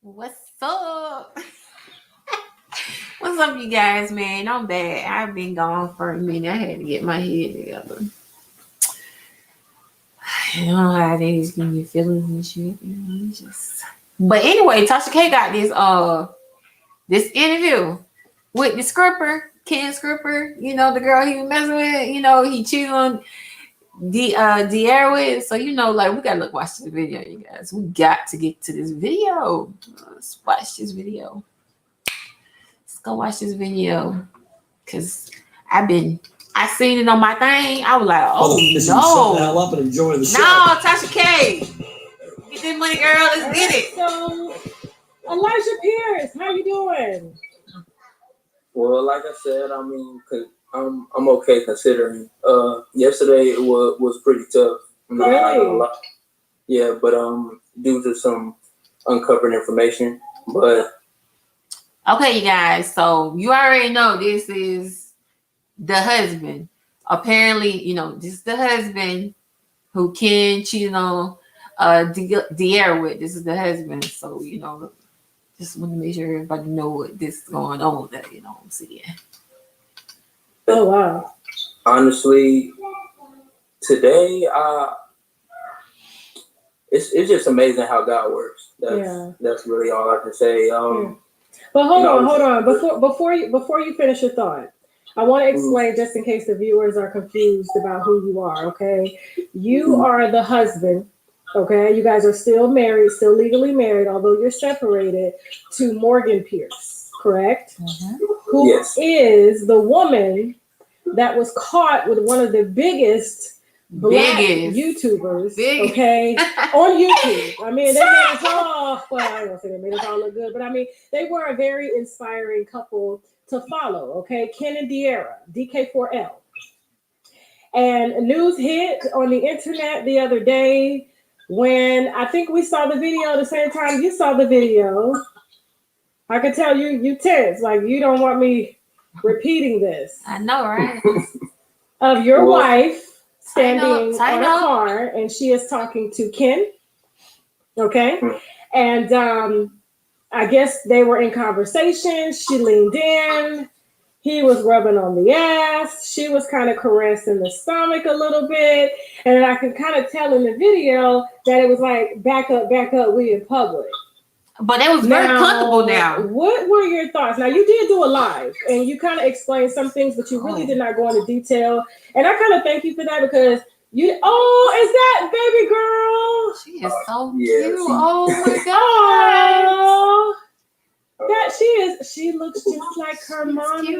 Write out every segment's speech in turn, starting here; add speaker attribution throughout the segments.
Speaker 1: What's up? What's up, you guys, man? I'm bad. I've been gone for a minute. I had to get my head together. You know how they just give you feelings and shit. Just. But anyway, Tasha K got this interview with the scripper, Ken Scripper. You know the girl he was messing with. You know he cheated on the air with. So like we gotta watch this video, you guys. We got to get to this video. Let's watch this video. Let's go watch this video. Cause I seen it on my thing. I was like, oh no.
Speaker 2: Shut the hell up and enjoy the show.
Speaker 1: No, Tasha K. Get this money, girl. Let's get it.
Speaker 3: So Elijah Pierce, how you doing?
Speaker 4: Well, like I said, I mean, I'm okay considering. Yesterday it was pretty tough. I'm not gonna lie. Yeah, but due to some uncovered information, but
Speaker 1: okay, you guys. So you already know this is the husband. Apparently, this is the husband who Ken cheated on De'Ara with. This is the husband. So just want to make sure everybody know what this is going on with that. You know what I'm saying?
Speaker 3: Oh wow!
Speaker 4: Honestly, today, it's just amazing how God works. That's really all I can say.
Speaker 3: But hold on. Before you finish your thought, I want to explain just in case the viewers are confused about who you are. Okay, you are the husband. Okay, you guys are still married, still legally married, although you're separated, to Morgan Pierce, correct? Who is the woman that was caught with one of the biggest black YouTubers, okay, on YouTube. I mean, they made us all, well, I don't say they made us all look good, but I mean, they were a very inspiring couple to follow, okay? Ken and De'Ara, DK4L. And news hit on the internet the other day when I think we saw the video the same time you saw the video. I could tell you tense, like you don't want me repeating this.
Speaker 1: I know, right?
Speaker 3: Of your wife standing on a car, and she is talking to Ken. Okay, and I guess they were in conversation. She leaned in. He was rubbing on the ass. She was kind of caressing the stomach a little bit, and I can kind of tell in the video that it was like back up, we in public.
Speaker 1: But it was very comfortable now.
Speaker 3: What were your thoughts? Now, you did do a live, and you kind of explained some things, but you really did not go into detail. And I kind of thank you for that because is that baby girl?
Speaker 1: She is so cute. Oh, my God.
Speaker 3: She looks just like her mommy.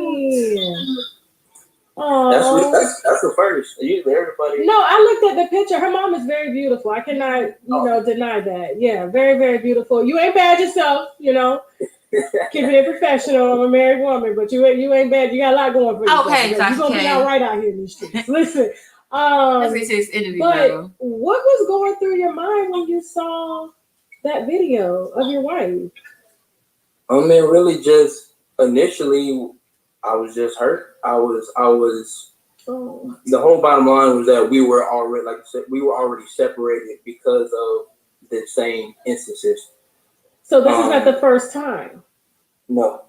Speaker 3: Oh,
Speaker 4: that's the first. Usually everybody.
Speaker 3: No, I looked at the picture. Her mom is very beautiful. I cannot, deny that. Yeah, very, very beautiful. You ain't bad yourself, Keeping it professional. I'm a married woman, but you ain't bad. You got a lot going for yourself.
Speaker 1: Okay,
Speaker 3: you're gonna be all right out here in these streets. Listen,
Speaker 1: let's get this interview.
Speaker 3: But what was going through your mind when you saw that video of your wife?
Speaker 4: I mean, really, just initially, I was just hurt. I was. The whole bottom line was that we were already, like I said, already separated because of the same instances.
Speaker 3: So this is not the first time.
Speaker 4: No.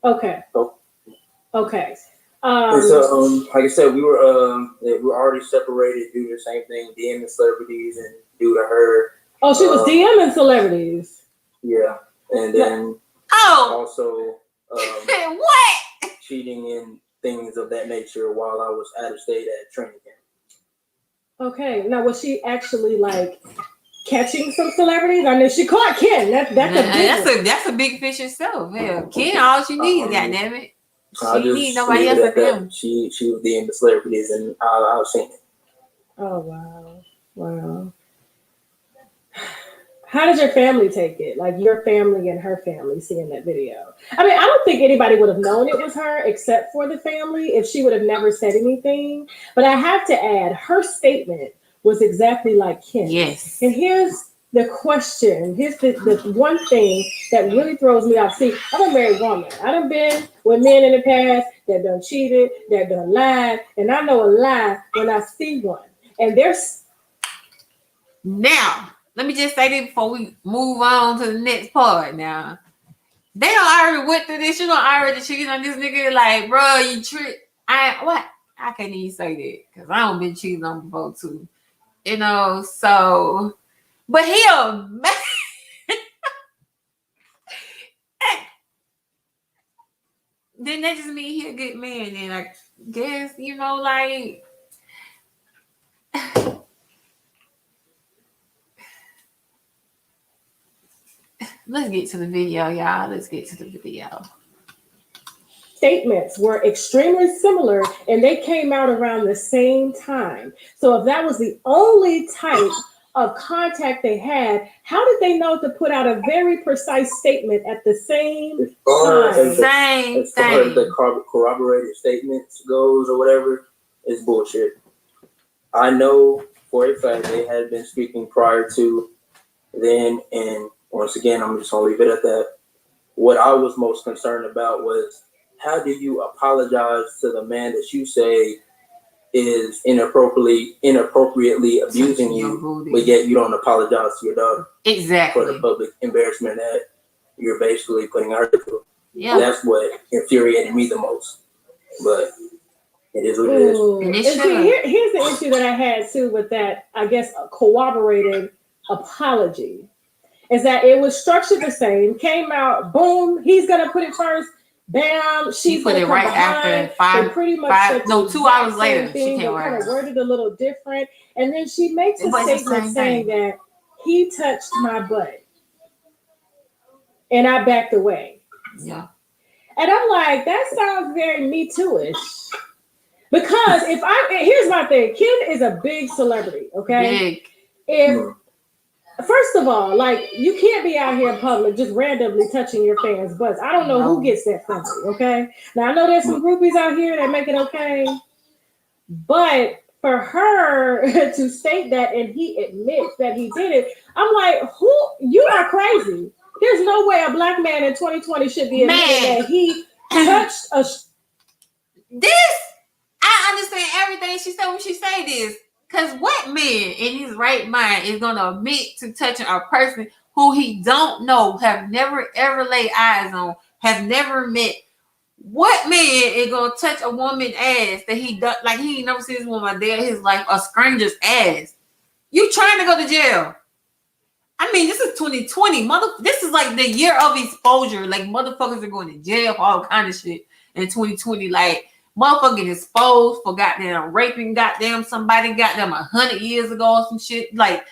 Speaker 3: Okay.
Speaker 4: So,
Speaker 3: okay.
Speaker 4: And so, like I said, we were already separated due to the same thing, DMing celebrities, and due to her.
Speaker 3: Oh, she was DMing celebrities.
Speaker 4: Yeah, and then. Also,
Speaker 1: what?
Speaker 4: Cheating and things of that nature while I was out of state at training camp.
Speaker 3: Okay, now was she actually catching some celebrities? I know she caught Ken.
Speaker 1: That's a big fish itself. Yeah, Ken, all she needs, goddammit. She needs nobody else but them.
Speaker 4: She was DMing the celebrities, and I was seeing it.
Speaker 3: Oh wow. How did your family take it? Like your family and her family seeing that video? I mean, I don't think anybody would have known it was her except for the family if she would have never said anything. But I have to add, her statement was exactly like Ken.
Speaker 1: Yes.
Speaker 3: And here's the question. Here's the one thing that really throws me off. See, I'm a married woman. I done been with men in the past that done cheated, that done lied. And I know a lie when I see one. And there's...
Speaker 1: Now... let me just say this before we move on to the next part. Now, they don't already went through this. You don't already cheating on this nigga. Like, bro, you trick. I can't even say that because I don't been cheated on before too. You know, so, but he'll. Then that just mean he a good man. And I guess, you know, like, let's get to the video, y'all. Let's get to the video.
Speaker 3: Statements were extremely similar and they came out around the same time. So if that was the only type of contact they had, how did they know to put out a very precise statement at the same time?
Speaker 1: Same
Speaker 4: as far as the corroborated statements goes or whatever, is bullshit. I know for a fact they had been speaking prior to then, and once again, I'm just gonna leave it at that. What I was most concerned about was, how do you apologize to the man that you say is inappropriately abusing you, but yet you don't apologize to your daughter?
Speaker 1: Exactly.
Speaker 4: For the public embarrassment that you're basically putting her through.
Speaker 1: Yeah.
Speaker 4: That's what infuriated me the most. But it is what it is.
Speaker 3: And see, here's the issue that I had too with that, I guess, a corroborated apology, is that it was structured the same, came out, boom, he's gonna put it first, bam, she
Speaker 1: put it right after 2 hours later.
Speaker 3: She kind of worded a little different, and then she makes a statement saying that he touched my butt, and I backed away.
Speaker 1: Yeah,
Speaker 3: and I'm like, that sounds very Me Too-ish. Because here's my thing, Kim is a big celebrity, okay? First of all, like, you can't be out here in public just randomly touching your fans' butts. I don't know who gets that from you, okay? Now, I know there's some groupies out here that make it okay, but for her to state that and he admits that he did it, I'm like, you are crazy. There's no way a black man in 2020 should be admitting that he touched a...
Speaker 1: I understand everything she said when she said this. Because what man in his right mind is going to admit to touching a person who he don't know, have never ever laid eyes on, have never met? What man is going to touch a woman's ass that he does, like he ain't never seen this woman a day of his life, a stranger's ass? You trying to go to jail. I mean, this is 2020. This is like the year of exposure. Like, motherfuckers are going to jail for all kind of shit in 2020. Like, motherfucking exposed for goddamn raping goddamn somebody goddamn 100 years ago or some shit. Like,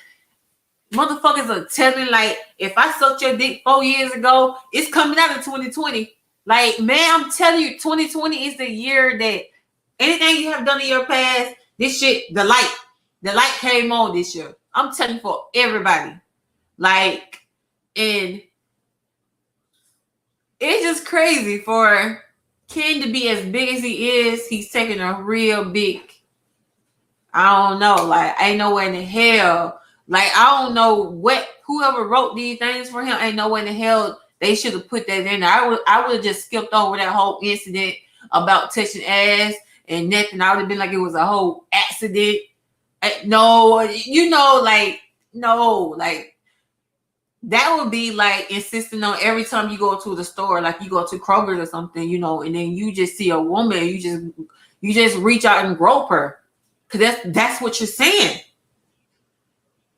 Speaker 1: motherfuckers are telling, like, if I sucked your dick 4 years ago, it's coming out in 2020. Like, man, I'm telling you, 2020 is the year that anything you have done in your past, this shit, the light came on this year. I'm telling you, for everybody. Like, and it's just crazy for Ken to be as big as he is. He's taking a real big, I don't know, like, ain't no way in the hell, like, I don't know whoever wrote these things for him, ain't no way in the hell they should have put that in there. I would have just skipped over that whole incident about touching ass and nothing. I would have been like it was a whole accident. No, you know, like, no, like, that would be like insisting on every time you go to the store, like you go to Kroger's or something, you know, and then you just see a woman, you just reach out and grope her, because that's what you're saying.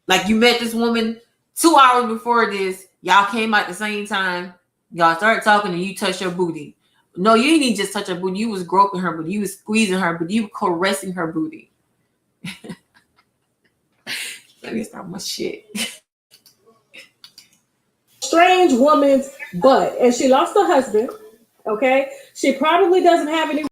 Speaker 1: Like, you met this woman 2 hours before this, y'all came out at the same time, y'all started talking, and you touched her booty. No, you didn't just touch her booty. You was groping her booty. You was squeezing her booty. You were caressing her booty. Let me stop my shit.
Speaker 3: Strange woman's butt, and she lost her husband. Okay, she probably doesn't have any.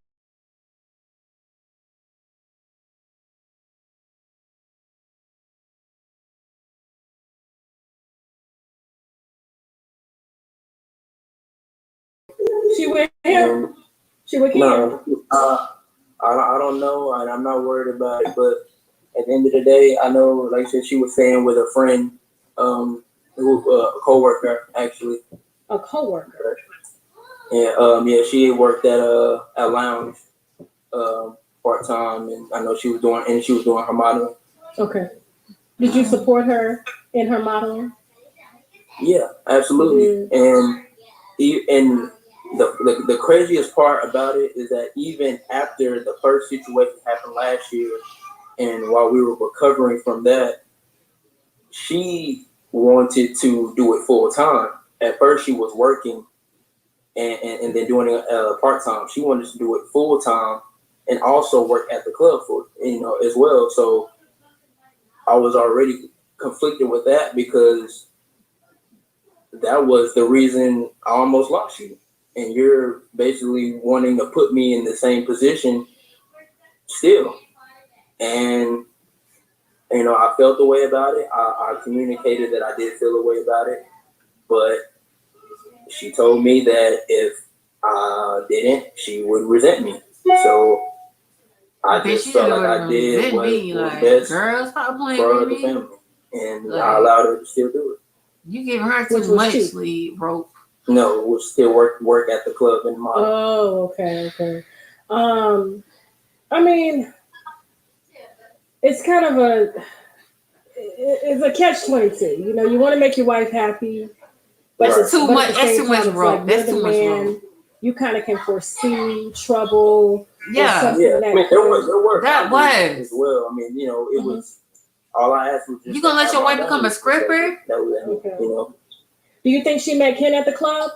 Speaker 3: She with him. She with him.
Speaker 4: No, I don't know, and I'm not worried about it. But at the end of the day, I know, like I said, she was staying with a friend, a coworker actually.
Speaker 3: A coworker.
Speaker 4: Yeah, she worked at Lounge, part time, and I know she was doing her modeling.
Speaker 3: Okay. Did you support her in her modeling?
Speaker 4: Yeah, absolutely. And the craziest part about it is that even after the first situation happened last year, and while we were recovering from that, she wanted to do it full time. At first, she was working and then doing it part time. She wanted to do it full time and also work at the club for as well. So I was already conflicted with that because that was the reason I almost lost you. And you're basically wanting to put me in the same position still. And, I felt the way about it. I communicated that I did feel a way about it. But she told me that if I didn't, she would resent me. So I just felt like I did what was best for the family. And I allowed her to still do it.
Speaker 1: You giving her too much lead rope.
Speaker 4: No, we'll still work at the club and model.
Speaker 3: Oh, okay. I mean, it's kind of it's a catch-22. You want to make your wife happy, but
Speaker 1: that's too much. That's too much rope. That's too much rope.
Speaker 3: You kind of can foresee trouble.
Speaker 4: Yeah. I mean, there were that was as well. I mean, it was. All I asked was just
Speaker 1: you gonna let your wife become a stripper?
Speaker 4: That was it.
Speaker 3: Do you think she met Ken at the club?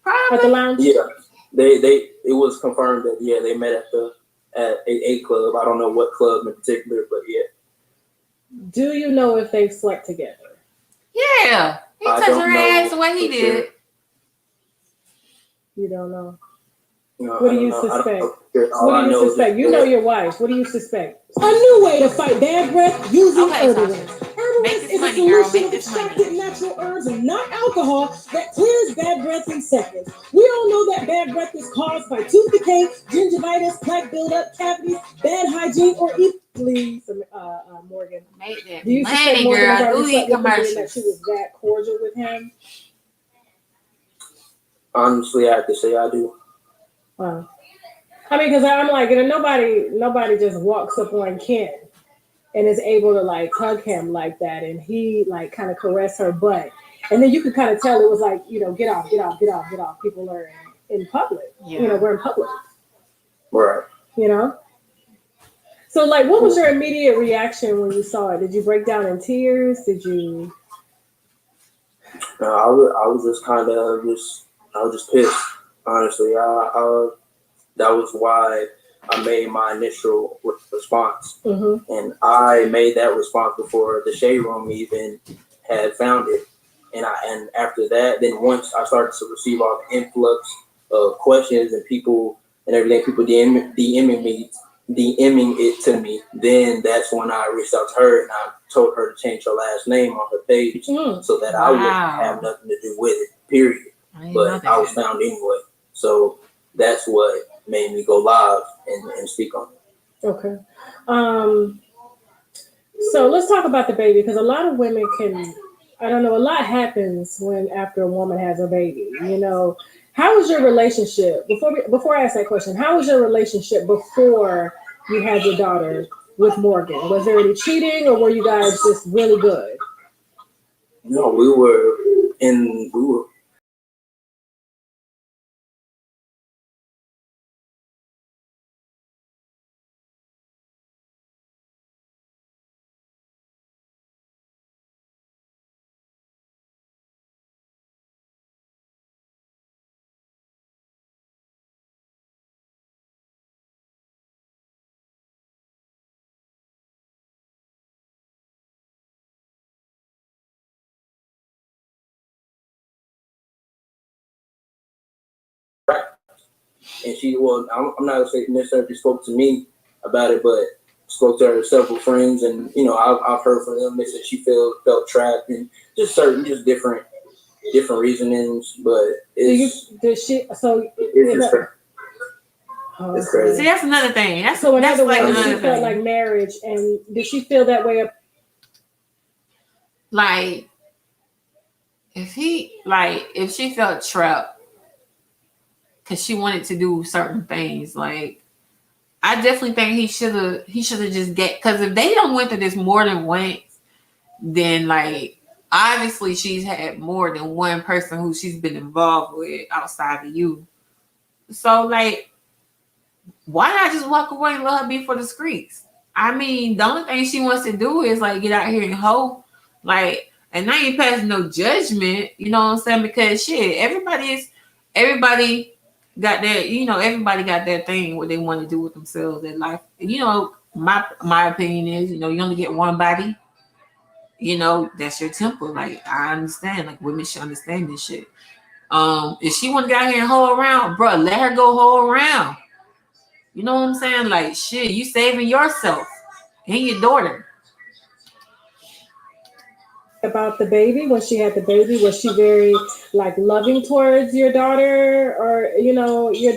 Speaker 1: Probably.
Speaker 3: At the lounge?
Speaker 4: Yeah. It was confirmed that they met at a club. I don't know what club in particular, but yeah.
Speaker 3: Do you know if they slept together?
Speaker 1: Yeah. He touched her ass the way he did.
Speaker 3: Sure. You don't know.
Speaker 4: No,
Speaker 3: what do you suspect? What do you suspect? You know your wife. What do you suspect? A new way to fight bad breath using Herbalife. Herbalife is a solution of extracted natural herbs and not alcohol that clears bad breath in seconds. We all know that bad breath is caused by tooth decay, gingivitis, plaque buildup, cavities, bad hygiene, or please, Morgan. Do you suspect Morgan was already that she was that cordial with him?
Speaker 4: Honestly, I have to say I do.
Speaker 3: Wow. I mean, because I'm like, nobody just walks up on Ken and is able to like hug him like that, and he like kind of caress her butt, and then you could kind of tell it was like, get off. People are in public.
Speaker 1: Yeah.
Speaker 3: We're in public.
Speaker 4: Right.
Speaker 3: So like, what was your immediate reaction when you saw it? Did you break down in tears? Did you?
Speaker 4: No, I was just kind of I was just pissed. Honestly, that was why I made my initial response, and I made that response before the shade room even had found it. And after that, then once I started to receive all the influx of questions and people and everything, people DMing it to me, then that's when I reached out to her and I told her to change her last name on her page so that I wouldn't have nothing to do with it. Period. But I was found anyway. So that's what made me go live and speak on it.
Speaker 3: Okay. So let's talk about the baby, because a lot of women a lot happens after a woman has a baby. How was your relationship before I ask that question? How was your relationship before you had your daughter with Morgan? Was there any cheating, or were you guys just really good?
Speaker 4: No, we were and I'm not gonna say necessarily spoke to me about it, but spoke to her several friends, and I've heard from them. They said she felt trapped and just different reasonings, but it's it's crazy.
Speaker 1: See, that's another thing. That's
Speaker 3: like another thing. Felt like marriage, and did she feel that way?
Speaker 1: Like if she felt trapped because she wanted to do certain things, like I definitely think he should have just because if they don't went through this more than once, then like obviously she's had more than one person who she's been involved with outside of you. So like, why not just walk away and let her be for the streets? I mean, the only thing she wants to do is like get out here and hoe, like, and I ain't passing no judgment. You know what I'm saying? Because shit, everybody got that. You know, everybody got that thing what they want to do with themselves in life. You know, my opinion is, you know, you only get one body. You know, that's your temple. Like I understand, like women should understand this shit. If she want to get out here and hoe around, bro, let her go hoe around. You know what I'm saying? Like shit, you saving yourself and your daughter.
Speaker 3: About the baby, when she had the baby, was she very like loving towards your daughter, or you know, your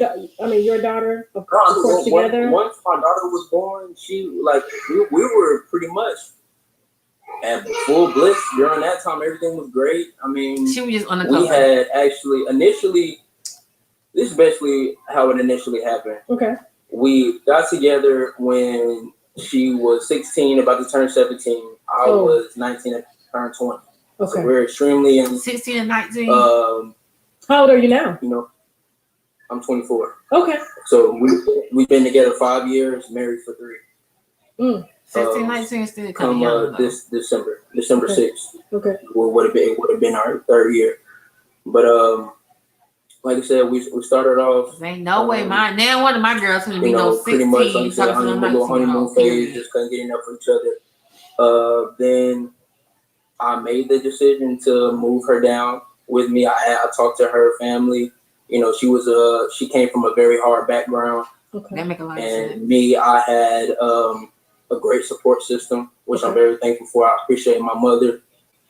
Speaker 3: daughter, of course, together?
Speaker 4: Once my daughter was born, she like we were pretty much at full bliss during that time. Everything was great. I mean,
Speaker 1: She was just undercover.
Speaker 4: we had actually initially. This is basically how it initially happened.
Speaker 3: Okay.
Speaker 4: We got together when she was 16, about to turn 17. I was 19 and turned 20.
Speaker 3: Okay.
Speaker 4: So we're extremely in
Speaker 1: 16 and 19.
Speaker 3: How old are you now?
Speaker 4: You know, I'm 24.
Speaker 3: Okay.
Speaker 4: So we've been together 5 years, married for 3.
Speaker 1: 16, 19 still
Speaker 4: come
Speaker 1: young,
Speaker 4: this December 6th.
Speaker 3: Okay.
Speaker 4: Would have been our 3rd year. But like I said, we started off.
Speaker 1: Ain't no way now one of my girls gonna be no 16.
Speaker 4: Pretty much like I said, honeymoon phase, just couldn't get enough of each other. Then I made the decision to move her down with me. I talked to her family. You know, she came from a very hard background.
Speaker 3: Okay.
Speaker 1: That make a lot of
Speaker 4: And
Speaker 1: sense.
Speaker 4: me, I had a great support system, which I'm very thankful for. I appreciate my mother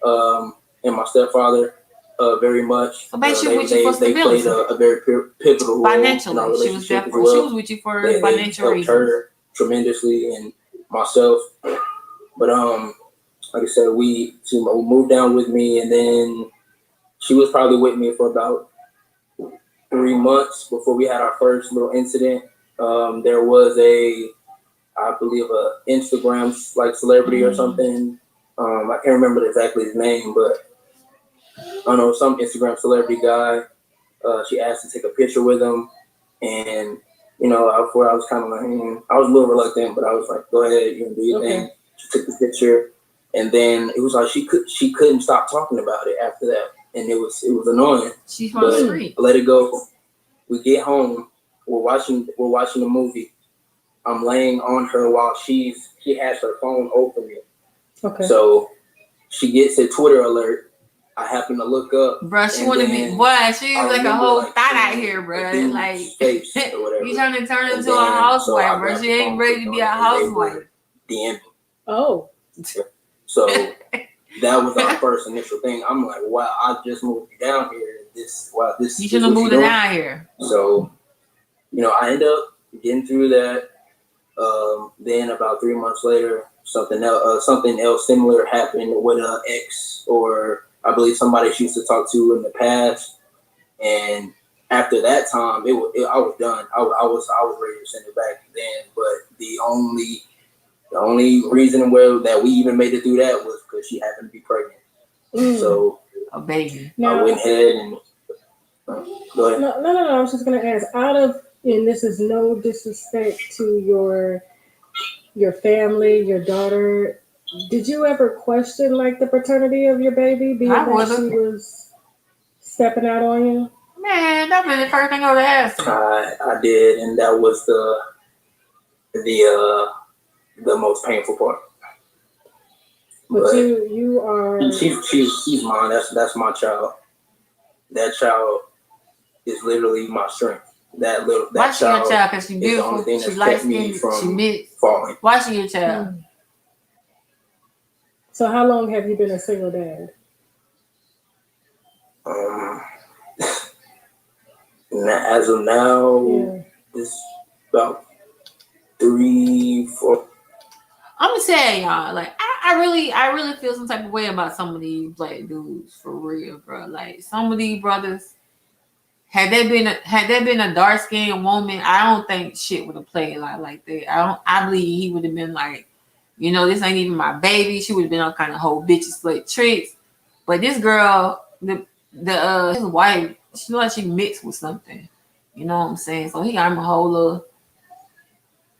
Speaker 4: and my stepfather very much.
Speaker 1: So basically, with you for
Speaker 4: they
Speaker 1: stability.
Speaker 4: played a very pivotal role
Speaker 1: Financially,
Speaker 4: in our
Speaker 1: she was
Speaker 4: relationship
Speaker 1: there
Speaker 4: as
Speaker 1: for.
Speaker 4: well.
Speaker 1: She was with you for
Speaker 4: They
Speaker 1: financial
Speaker 4: helped
Speaker 1: reasons.
Speaker 4: her tremendously and myself. But like I said, she moved down with me, and then she was probably with me for about 3 months before we had our first little incident. There was I believe, a Instagram like celebrity or something. I can't remember exactly his name, but I don't know, some Instagram celebrity guy. She asked to take a picture with him, and you know, I was kind of like, I was a little reluctant, but I was like, go ahead, you can do your thing. She took the picture, and then it was like she couldn't stop talking about it after that, and it was annoying.
Speaker 1: She's from the street.
Speaker 4: Let it go. We get home. We're watching the movie. I'm laying on her while she has her phone open.
Speaker 3: Okay.
Speaker 4: So she gets a Twitter alert. I happen to look up.
Speaker 1: Bruh, she want to be, boy, she's like a whole thought out here, bruh. Like, you trying to turn into a housewife, bruh. She ain't ready to be a housewife.
Speaker 4: DM.
Speaker 3: Oh.
Speaker 4: So that was our first initial thing. I'm like, wow, I just moved you down here. This
Speaker 1: you should have moved it down here.
Speaker 4: So, you know, I end up getting through that. Then about 3 months later, something else similar happened with an ex, or I believe somebody she used to talk to in the past. And after that time, I was done. I was ready to send it back then. But the only reason that we even made it through that was because she happened to be pregnant. So
Speaker 1: a baby.
Speaker 4: I went ahead and go ahead.
Speaker 3: No. I was just gonna ask. And this is no disrespect to your family, your daughter. Did you ever question like the paternity of your baby, being that she was stepping out on you?
Speaker 1: Man, that was the first thing I would ask.
Speaker 4: I did, and that was the most painful part.
Speaker 3: But you are.
Speaker 4: She's mine. That's my child. That child is literally my strength. That
Speaker 1: why she your child? Because she's beautiful. She likes me. She mixed.
Speaker 4: Falling.
Speaker 1: Why she your child?
Speaker 3: So how long have you been a single dad?
Speaker 4: As of now, it's about 3, 4.
Speaker 1: I'm gonna tell y'all, like I really feel some type of way about some of these black dudes for real, bro. Like some of these brothers, had there been a dark skinned woman, I don't think shit would have played like that. I believe he would have been like, You know, this ain't even my baby. She would have been on kind of whole bitches split tricks. But this girl, his wife, she looked like she mixed with something. You know what I'm saying? So he got him a whole little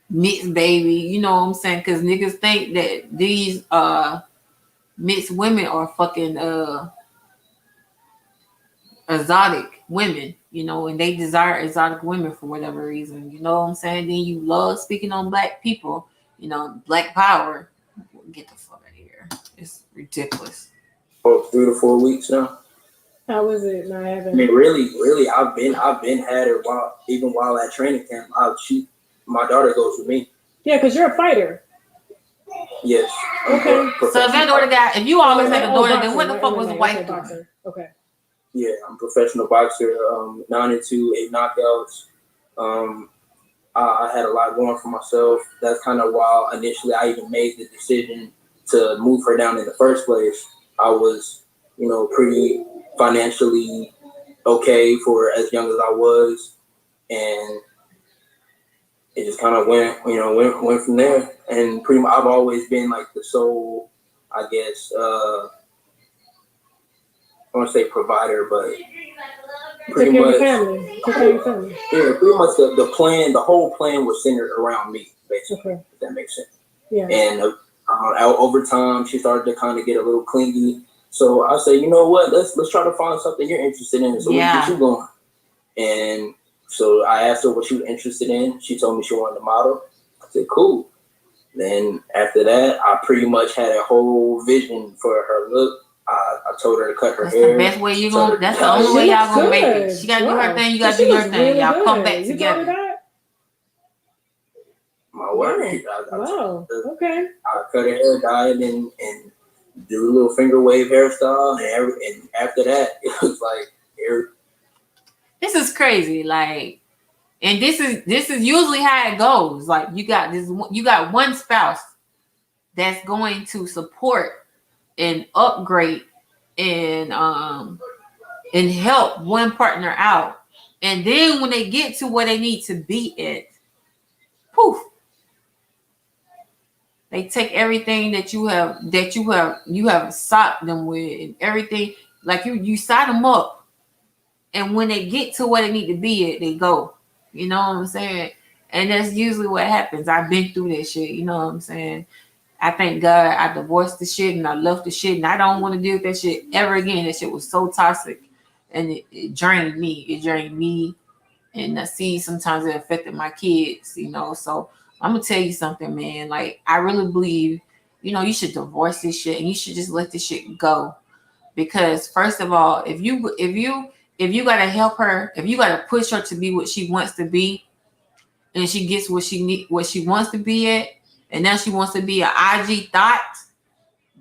Speaker 1: mixed baby. You know what I'm saying? Because niggas think that these mixed women are fucking exotic women, you know, and they desire exotic women for whatever reason. You know what I'm saying? Then you love speaking on black people, you know, black power. Get the fuck out of here. It's ridiculous.
Speaker 4: For 3 to 4 weeks now.
Speaker 3: How was it? No, I haven't.
Speaker 4: I mean, really, I've been had her while at training camp. My daughter goes with me.
Speaker 3: Yeah, because you're a fighter.
Speaker 4: Yes.
Speaker 3: Okay.
Speaker 1: So if your daughter if you always had a daughter, then what the fuck was the wife doing?
Speaker 3: Boxer. Okay.
Speaker 4: Yeah, I'm a professional boxer. 9-2, 8 knockouts. I had a lot going for myself. That's kind of why initially I even made the decision to move her down in the first place. I was, you know, pretty financially okay for as young as I was, and it just kind of went from there. And pretty much I've always been like the sole, I guess, I want to say provider, but pretty much family. Yeah, pretty much the plan, the whole plan was centered around me, basically. Okay. If that makes sense. Yeah. And over time, she started to kind of get a little clingy. So I said, you know what? Let's try to find something you're interested in, so we can get you going. And so I asked her what she was interested in. She told me she wanted to model. I said, cool. Then after that, I pretty much had a whole vision for her look. I told her to cut her hair.
Speaker 1: That's the best way you gonna. That's the only way y'all gonna make it. She gotta do her thing. You gotta do your thing. Really y'all come back together.
Speaker 4: My word.
Speaker 3: Wow. Okay.
Speaker 4: I cut her hair, dyed, and do a little finger wave hairstyle, and after that, it was like,
Speaker 1: this is crazy. Like, and this is usually how it goes. Like, you got one spouse that's going to support and upgrade and help one partner out, and then when they get to where they need to be at, poof, they take everything that you have sought them with, and everything, like you sign them up, and when they get to where they need to be at, they go. You know what I'm saying? And that's usually what happens. I've been through that shit. You know what I'm saying? I thank God I divorced the shit and I left the shit, and I don't want to deal with that shit ever again. That shit was so toxic, and it drained me. It drained me, and I see sometimes it affected my kids. You know, so I'm gonna tell you something, man. Like, I really believe, you know, you should divorce this shit and you should just let this shit go. Because first of all, if you gotta help her, if you gotta push her to be what she wants to be, and she gets what she wants to be at, and now she wants to be an IG thought,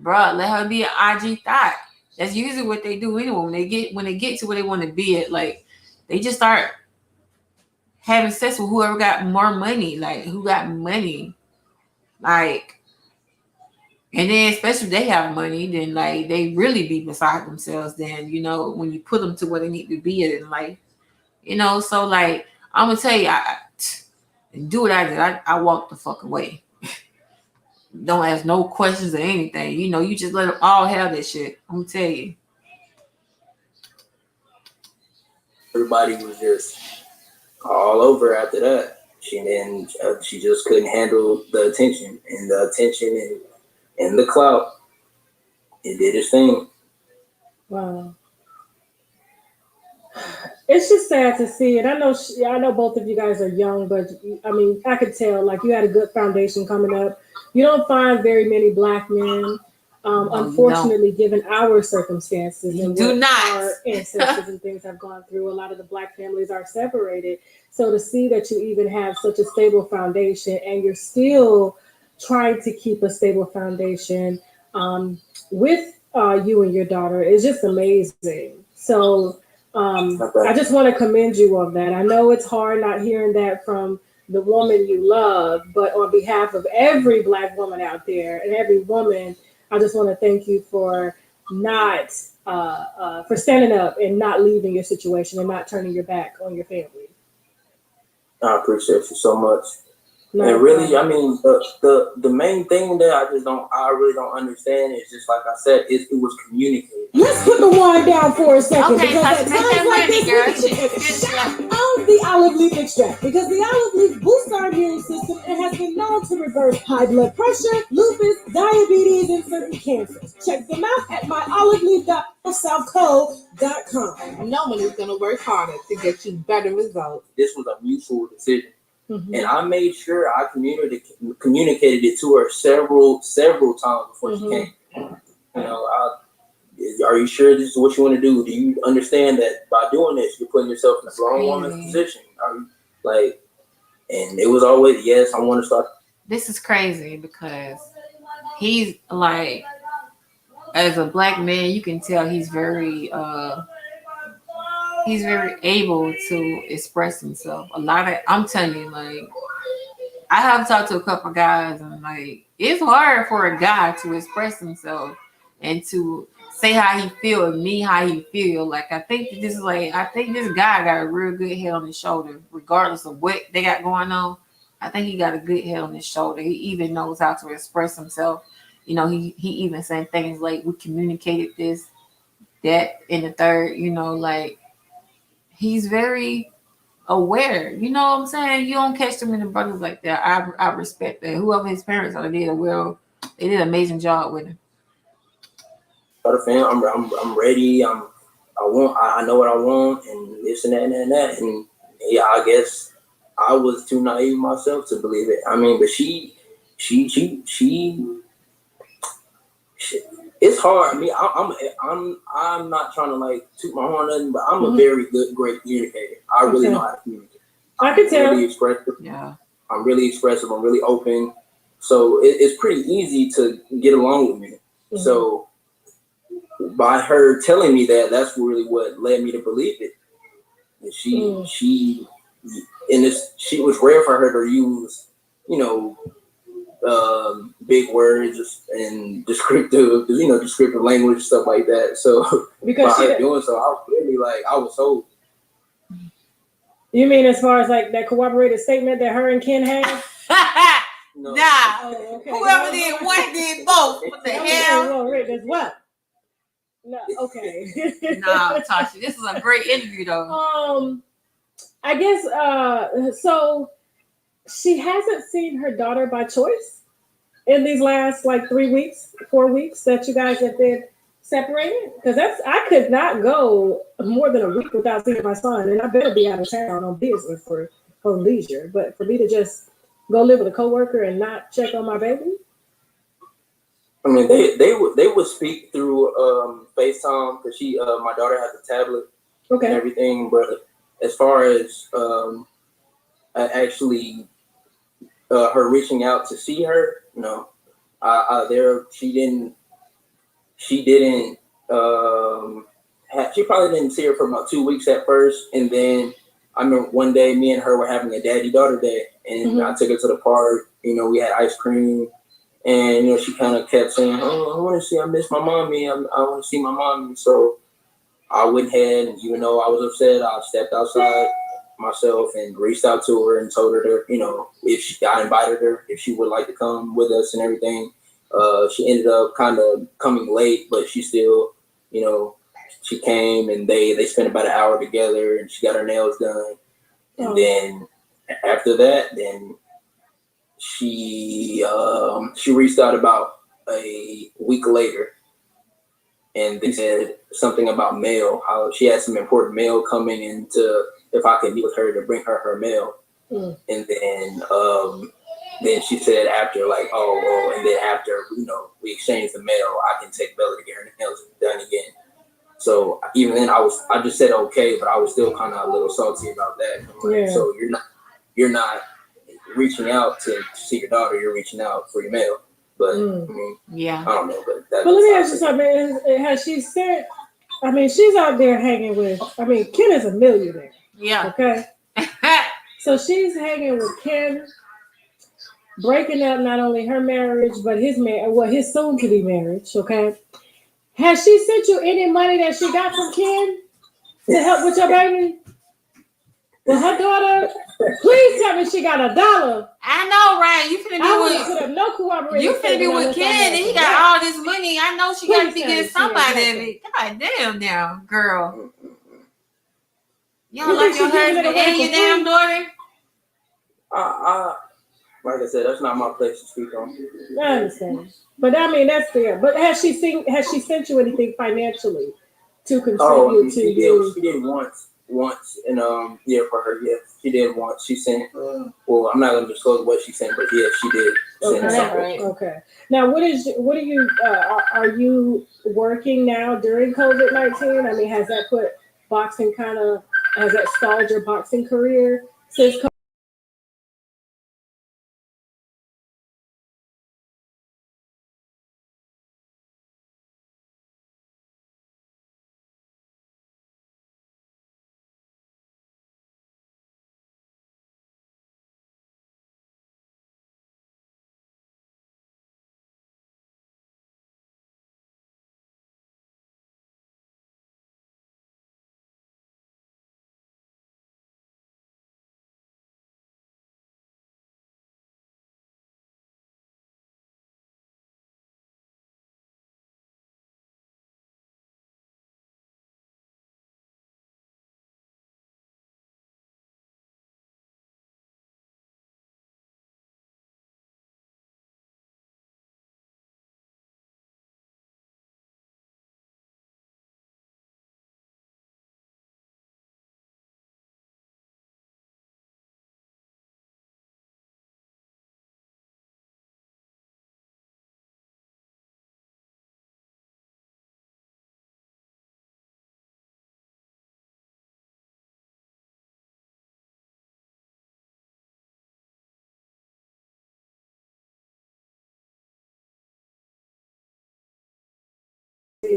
Speaker 1: bruh, let her be an IG thought. That's usually what they do anyway. When they get to where they want to be at, like, they just start having sex with whoever got more money, like who got money, like, and then especially if they have money, then like they really be beside themselves. Then, you know, when you put them to where they need to be at in life, you know. So like, I'm gonna tell you, I do what I did. I walked the fuck away. Don't ask no questions or anything. You know, you just let them all have that shit. I'm gonna tell you.
Speaker 4: Everybody was just all over after that. She just couldn't handle the attention and the clout. It did its thing.
Speaker 3: Wow. It's just sad to see it. I know both of you guys are young, but I mean, I could tell like you had a good foundation coming up. You don't find very many Black men, unfortunately, given our circumstances and what our ancestors and things have gone through. A lot of the Black families are separated. So to see that you even have such a stable foundation and you're still trying to keep a stable foundation with you and your daughter is just amazing. So I just want to commend you on that. I know it's hard not hearing that from the woman you love, but on behalf of every Black woman out there and every woman, I just want to thank you for not for standing up and not leaving your situation and not turning your back on your family.
Speaker 4: I appreciate you so much. And really, I mean, the main thing that I really don't understand is just like I said, it was communicated.
Speaker 3: Let's put the wine down for a second,
Speaker 1: Okay,
Speaker 3: because at
Speaker 1: Tasha, take
Speaker 3: times
Speaker 1: that
Speaker 3: like
Speaker 1: money,
Speaker 3: this,
Speaker 1: girl.
Speaker 3: we need to take a
Speaker 1: Shit.
Speaker 3: shot of the olive leaf extract, because the olive leaf boosts our immune system and has been known to reverse high blood pressure, lupus, diabetes, and certain cancers. Check them out at myoliveleaf.southco.com.
Speaker 5: No one is going to work harder to get you better results.
Speaker 4: This was a mutual decision.
Speaker 3: Mm-hmm.
Speaker 4: And I made sure I communicated it to her several times before she came. You know, are you sure this is what you want to do? Do you understand that by doing this, you're putting yourself in a grown woman's position? Are you, like, and it was always, yes, I want to start.
Speaker 1: This is crazy because he's like, as a black man, you can tell he's very able to express himself. I'm telling you, like, I have talked to a couple guys, and like, it's hard for a guy to express himself and to say how he feel and mean how he feel. Like, I think this guy got a real good head on his shoulder, regardless of what they got going on. I think he got a good head on his shoulder. He even knows how to express himself. You know, he even saying things like, we communicated this, that, and the third. You know, like, he's very aware. You know what I'm saying? You don't catch too many brothers like that. I respect that. Whoever his parents are, they did an amazing job with him.
Speaker 4: I'm ready. I know what I want, and this and that and that. And yeah, I guess I was too naive myself to believe it. I mean, but she it's hard. I mean, I'm not trying to like toot my horn or nothing, but I'm a very great communicator. I really know how to communicate.
Speaker 3: I can tell.
Speaker 4: Really expressive.
Speaker 1: Yeah.
Speaker 4: I'm really expressive. I'm really open. So it's pretty easy to get along with me. Mm-hmm. So by her telling me that, that's really what led me to believe it. And she was rare for her to use, you know, big words and descriptive language, stuff like that. So because by her doing so, I was really like, I was sold.
Speaker 3: You mean as far as like that corroborated statement that her and Ken had?
Speaker 1: No. Nah. Oh, okay. Whoever did one did both. What the hell?
Speaker 3: Well, Rick as well. No, okay.
Speaker 1: Nah, Tasha, this is a great interview though.
Speaker 3: I guess so she hasn't seen her daughter by choice in these last like 4 weeks that you guys have been separated? Because I could not go more than a week without seeing my son, and I better be out of town on business for leisure. But for me to just go live with a coworker and not check on my baby.
Speaker 4: I mean, they would speak through FaceTime because my daughter has a tablet and everything. But as far as actually her reaching out to see her, no, she probably didn't see her for about 2 weeks at first, and then I remember one day me and her were having a daddy-daughter day, and I took her to the park. You know, we had ice cream. And, you know, she kind of kept saying, oh, I want to see, I miss my mommy. I want to see my mommy. So I went ahead, and even though I was upset, I stepped outside myself and reached out to her and told her to, you know, I invited her, if she would like to come with us and everything. She ended up kind of coming late, but she still, you know, she came, and they spent about an hour together, and she got her nails done. And then after that, then she reached out about a week later, and they said something about mail, how she had some important mail coming in, if I could meet with her to bring her mail. And then she said after, like, and then after, you know, we exchanged the mail, I can take Bella to get her nails done again. So even then I just said okay, but I was still kind of a little salty about that. Like, so you're not reaching out to see your daughter, you're reaching out for your mail. But I mean, I don't know. But let
Speaker 3: me ask you something. Has she said? I mean, she's out there hanging with. I mean, Ken is a millionaire.
Speaker 1: Yeah.
Speaker 3: Okay. So she's hanging with Ken, breaking up not only her marriage but his soon-to-be marriage. Okay. Has she sent you any money that she got from Ken to help with your baby? Well, her daughter, please tell me she got $1.
Speaker 1: I know, right? You finna
Speaker 3: I would
Speaker 1: be
Speaker 3: have put up no cooperating.
Speaker 1: you finna be
Speaker 3: statement
Speaker 1: with
Speaker 3: unless I
Speaker 1: Ken,
Speaker 3: had
Speaker 1: and he
Speaker 3: to.
Speaker 1: got all this money. I know she got to
Speaker 3: Please
Speaker 1: be
Speaker 3: tell me
Speaker 1: getting
Speaker 3: she
Speaker 1: somebody
Speaker 3: ain't
Speaker 1: of it. God damn, now, girl. You don't
Speaker 3: You
Speaker 1: like
Speaker 3: think
Speaker 1: your
Speaker 3: she giving it
Speaker 1: husband
Speaker 3: away
Speaker 1: and
Speaker 3: for
Speaker 1: your damn
Speaker 3: free?
Speaker 1: daughter?
Speaker 4: Like I said, that's not my place to speak on.
Speaker 3: I understand, but I mean that's fair. But has she sent you anything financially to contribute to
Speaker 4: she
Speaker 3: you?
Speaker 4: did. She did once, and yeah, for her, yeah, she did once. She sent. Well, I'm not gonna disclose what she sent, but yeah, she did send
Speaker 3: Okay.
Speaker 4: something.
Speaker 1: Right.
Speaker 3: Okay. Now, what are you? Are you working now during COVID-19? I mean, has that put boxing has that stalled your boxing career since?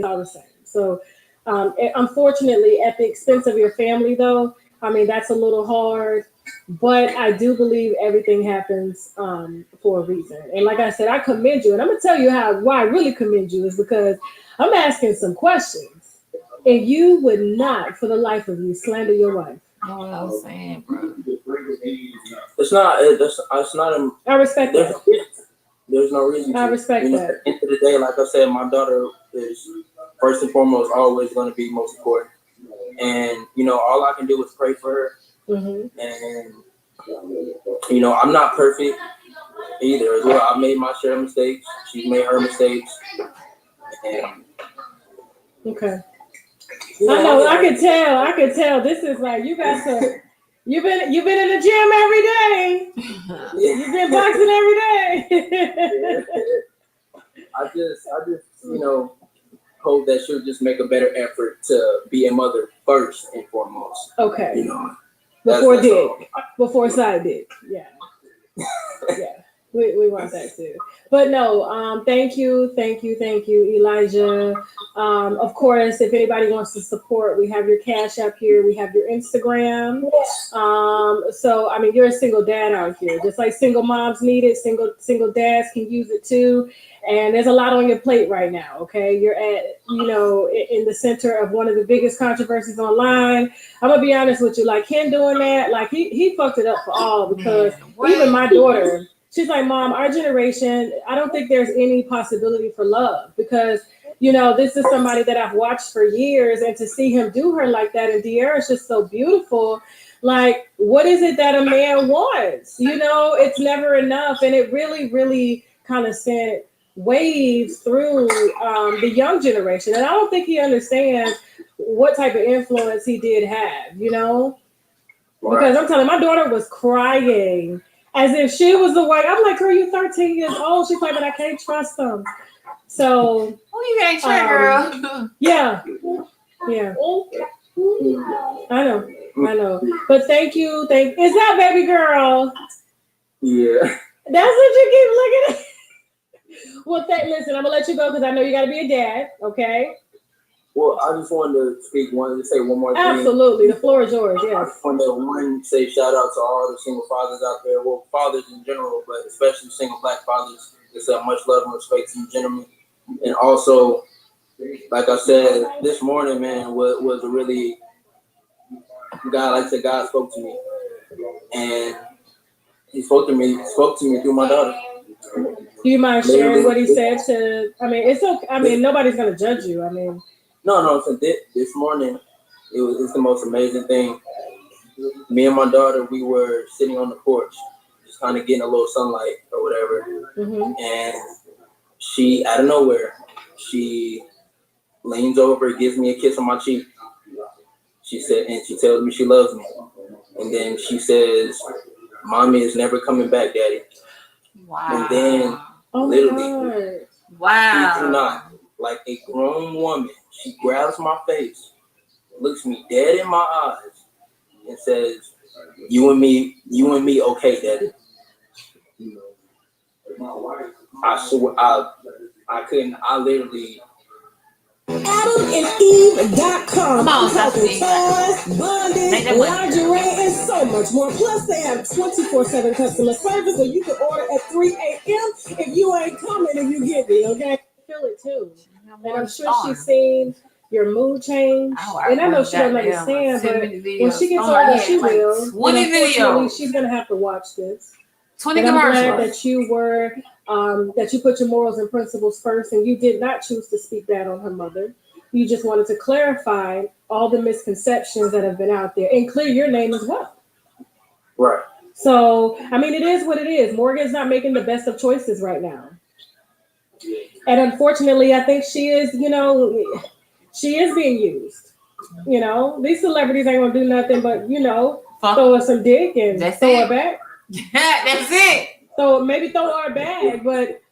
Speaker 3: All the same. So, unfortunately, at the expense of your family, though, I mean, that's a little hard. But I do believe everything happens for a reason. And like I said, I commend you. And I'm going to tell you why I really commend you is because I'm asking some questions. And you would not, for the life of you, slander your wife.
Speaker 1: Know what I was saying, bro.
Speaker 4: It's not. It's not.
Speaker 3: I respect that.
Speaker 4: There's no reason to.
Speaker 3: I respect that.
Speaker 4: At the end of the day, like I said, my daughter is first and foremost always going to be most important. And all I can do is pray for her.
Speaker 3: Mm-hmm.
Speaker 4: And I'm not perfect either as well. I made my share of mistakes. She's made her mistakes. And
Speaker 3: okay. I know. I could tell. This is like you got to. You've been in the gym every day. You've been boxing every day.
Speaker 4: I just hope that she'll just make a better effort to be a mother first and foremost.
Speaker 3: Okay.
Speaker 4: Before
Speaker 3: dick, before side dick. Yeah. Yeah. We want that too. But no, thank you, Elijah. Of course, if anybody wants to support, we have your Cash App here, we have your Instagram. So I mean, you're a single dad out here, just like single moms need it, single dads can use it too. And there's a lot on your plate right now. Okay, you're at in the center of one of the biggest controversies online. I'm gonna be honest with you, like him doing that, like he fucked it up for all because even my daughter. She's like, Mom, our generation, I don't think there's any possibility for love because, this is somebody that I've watched for years and to see him do her like that and De'Ara is just so beautiful. Like, what is it that a man wants? It's never enough. And it really, really kind of sent waves through the young generation. And I don't think he understands what type of influence he did have, Because I'm telling you, my daughter was crying. As if she was the white. I'm like, girl, you're 13 years old. She's like, but I can't trust them. So.
Speaker 1: Who you ain't trust, girl?
Speaker 3: Yeah. I know. But thank you. Is that baby girl?
Speaker 4: Yeah.
Speaker 3: That's what you keep looking at. Well, listen, I'm gonna let you go because I know you got to be a dad. Okay.
Speaker 4: Well, I just wanted to say one more thing.
Speaker 3: Absolutely, the floor is yours. Yes.
Speaker 4: I just wanted to say shout out to all the single fathers out there. Well, fathers in general, but especially single Black fathers. Just much love and respect to you, gentlemen. And also, like I said this morning, man, was a really God, like I said, God spoke to me, and He spoke to me through my daughter.
Speaker 3: Do you mind sharing what he said to? I mean, it's okay. I mean, nobody's gonna judge you. I mean,
Speaker 4: No. So this morning, it's the most amazing thing. Me and my daughter, we were sitting on the porch, just kind of getting a little sunlight or whatever, and she, out of nowhere, she leans over, gives me a kiss on my cheek. She said, and she tells me she loves me, and then she says, "Mommy is never coming back, Daddy."
Speaker 1: Wow.
Speaker 4: And then, literally,
Speaker 1: wow.
Speaker 4: she do not, like a grown woman, she grabs my face, looks me dead in my eyes, and says, you and me, okay, Daddy." I swear, I couldn't, I literally.
Speaker 6: AdamandEve.com.
Speaker 1: Come on,
Speaker 6: talking
Speaker 1: Jasonlee.
Speaker 6: toys, bondage, lingerie, and so much more. Plus, they have 24/7 customer service, so you can order at 3 a.m. if you ain't coming if you get me, okay?
Speaker 3: I feel it too, and I'm sure she's seen your mood change. And I know she don't understand, but when she gets older, she will.
Speaker 1: 20 videos.
Speaker 3: She's gonna have to watch this.
Speaker 1: 20
Speaker 3: and I'm
Speaker 1: commercials.
Speaker 3: glad that you were that you put your morals and principles first, and you did not choose to speak bad on her mother. You just wanted to clarify all the misconceptions that have been out there and clear your name as well.
Speaker 4: Right.
Speaker 3: So, I mean, it is what it is. Morgan's not making the best of choices right now. And unfortunately, I think she is, she is being used. These celebrities ain't gonna do nothing but, throw her some dick and throw her back.
Speaker 1: That's it.
Speaker 3: So maybe throw her back, but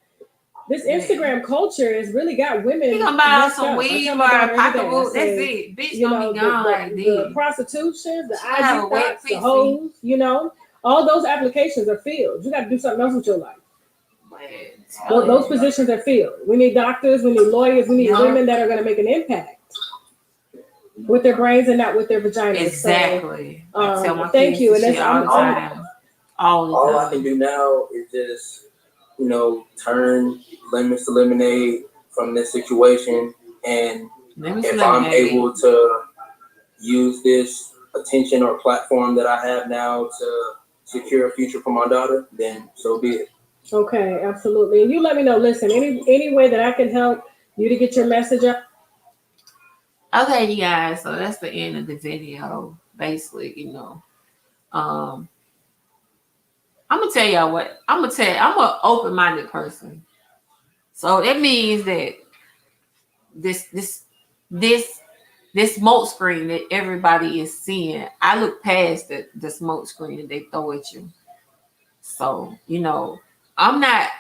Speaker 3: this Instagram culture has really got women.
Speaker 1: You gonna buy some weed or a pocketbook? That's it. Bitch gonna be gone like this.
Speaker 3: The prostitution, the IG thoughts, the hoes, all those applications are filled. You got to do something else with your life. Those positions are filled. We need doctors, we need lawyers, we need women that are going to make an impact with their brains and not with their vaginas.
Speaker 1: Exactly.
Speaker 3: So, thank you. And that's
Speaker 4: all I can do now is just, turn lemons to lemonade from this situation. And if I'm able to use this attention or platform that I have now to secure a future for my daughter, then so be it.
Speaker 3: Okay, absolutely. And you let me know. Listen, any way that I can help you to get your message out.
Speaker 1: Okay, you guys. So that's the end of the video. Basically, I'm gonna tell y'all what. I'm an open-minded person. So that means that this smoke screen that everybody is seeing, I look past the smoke screen that they throw at you. So, I'm not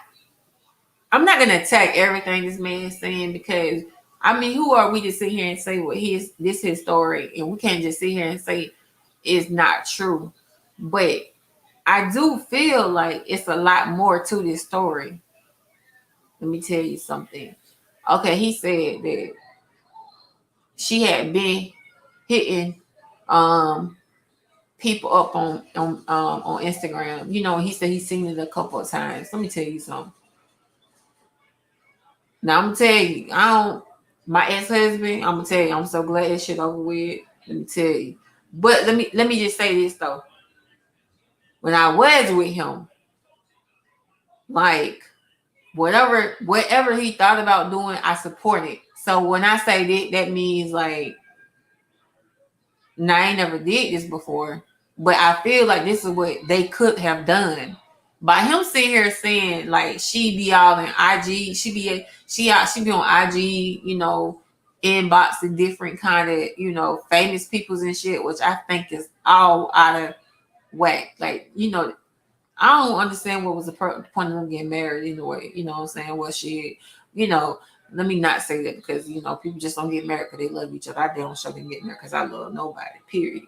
Speaker 1: gonna attack everything this man is saying, because who are we to sit here and say his story, and we can't just sit here and say it's not true. But I do feel like it's a lot more to this story. Let me tell you something. Okay, he said that she had been hitting people up on Instagram. He said he's seen it a couple of times. Let me tell you something. Now I'm gonna tell you, my ex-husband, I'm gonna tell you, I'm so glad that shit over with. Let me tell you. But let me just say this though. When I was with him, like whatever he thought about doing, I supported. So when I say that means like, I ain't never did this before, but I feel like this is what they could have done. By him sitting here saying like she be all in IG, she be on IG, inboxing different kind of famous peoples and shit, which I think is all out of whack. Like, I don't understand what was the point of them getting married anyway. You know what I'm saying? Well, shit, let me not say that, because people just don't get married because they love each other. I don't show them get married because I love nobody. Period.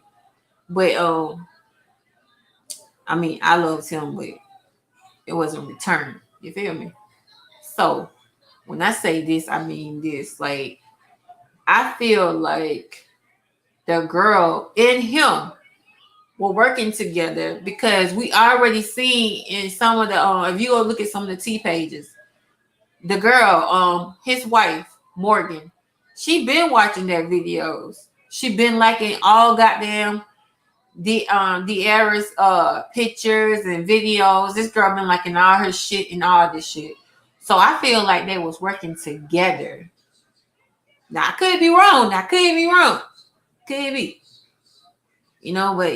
Speaker 1: But I loved him, but it wasn't returned. You feel me? So when I say this, I mean this. Like, I feel like the girl and him were working together, because we already seen in some of the if you go look at some of the T pages, the girl, his wife, Morgan, she been watching their videos. She been liking all goddamn De'Ara's pictures and videos. This girl been liking all her shit and all this shit. So I feel like they was working together. Now I could be wrong. Could be. But